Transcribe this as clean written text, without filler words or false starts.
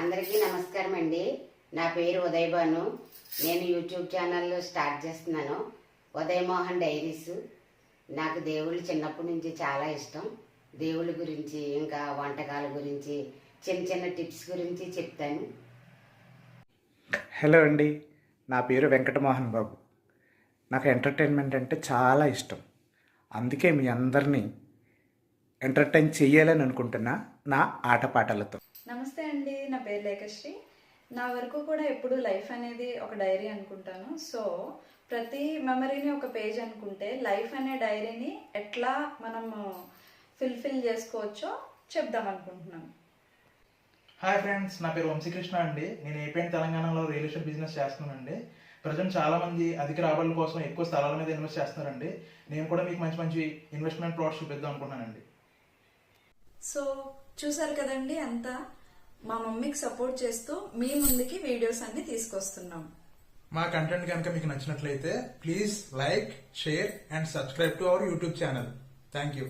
అందరికీ నమస్కారం అండి. నా పేరు ఉదయభాను. నేను యూట్యూబ్ ఛానల్ స్టార్ట్ చేస్తున్నాను, ఉదయమోహన్ డైరీస్. నాకు దేవుళ్ళు చిన్నప్పటి నుంచి చాలా ఇష్టం. దేవుళ్ళ గురించి, ఇంకా వంటకాల గురించి, చిన్న చిన్న టిప్స్ గురించి చెప్తాను. హలో అండి, నా పేరు వెంకటమోహన్ బాబు. నాకు ఎంటర్టైన్మెంట్ అంటే చాలా ఇష్టం. అందుకే మీ అందరినీ ఎంటర్టైన్ చేయాలని అనుకుంటున్నా నా ఆటపాటలతో. నమస్తే అండి, నా పేరు లేఖశ్రీ. నా వరకు కూడా ఎప్పుడు లైఫ్ అనేది ఒక డైరీ అనుకుంటాను. సో ప్రతి మెమరీని ఒక పేజ్ అనుకుంటే లైఫ్ అనే డైరీని ఎట్లా మనము ఫిల్ చేసుకోవచ్చో చెప్దాం అనుకుంటున్నాను. హాయ్ ఫ్రెండ్స్, నా పేరు వంశీకృష్ణ అండి. నేను ఏపీ తెలంగాణలో రియల్ ఎస్టేట్ బిజినెస్ చేస్తున్నానండి. ప్రజెంట్ చాలా మంది అధిక రాబడుల కోసం ఎక్కువ స్థలాల మీద ఇన్వెస్ట్ చేస్తున్నారండి. నేను కూడా మీకు మంచి మంచి ఇన్వెస్ట్మెంట్ ప్లాట్స్ చూపిద్దాం అనుకుంటున్నానండి. సో చూసారు కదండి, అంతా మా మమ్మీకి సపోర్ట్ చేస్తూ మీ ముందుకి వీడియోస్ అన్ని తీసుకొస్తున్నాం. మా కంటెంట్ కనుక మీకు నచ్చినట్లయితే please like, share and subscribe to our YouTube channel. Thank you.